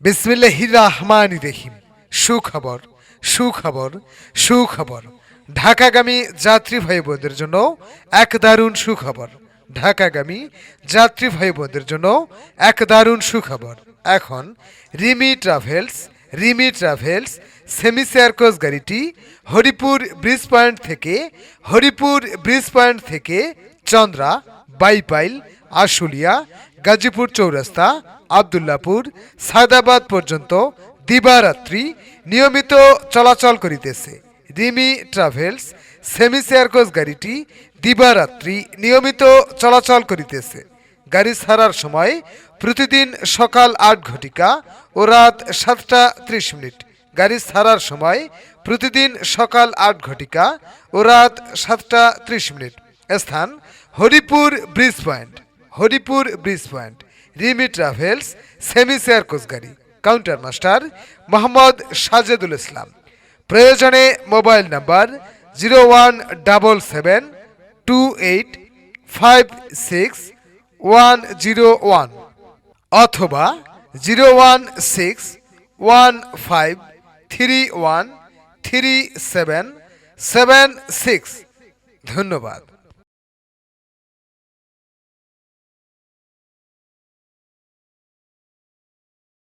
বিসমিল্লাহির রহমানির রহিম। সুখবর সুখবর সুখবর। ঢাকাগামী যাত্রী ভাই বোনদের জন্য এক দারুণ সুখবর। ঢাকাগামী যাত্রী ভাই বোনদের জন্য এক দারুণ সুখবর। এখন রিমি ট্রাভেলস সেমি চেয়ারকোচ গাড়িটি হরিপুর ব্রিজ পয়েন্ট থেকে চন্দ্রা, বাইপাইল, আশুলিয়া, গাজীপুর চৌরাস্তা, আবদুল্লাপুর, সায়দাবাদ পর্যন্ত দিবারাত্রি নিয়মিত চলাচল করিতেছে। রিমি ট্রাভেলস সেমি চেয়ারকোচ গাড়িটি দিবারাত্রি নিয়মিত চলাচল করিতেছে। গাড়ি ছাড়ার সময় প্রতিদিন সকাল ৮ ঘটিকা ও রাত ৭টা ৩০ মিনিট। গাড়ি ছাড়ার সময় প্রতিদিন সকাল ৮ ঘটিকা ও রাত ৭টা ৩০ মিনিট। স্থান Haripur bridge point. Rimi travels semi chair coach গাড়ি। Counter master Mohammad Sajedul Islam. প্রয়োজনে মোবাইল নাম্বার 0172856 101 অথবা 01615313776। ধন্যবাদ।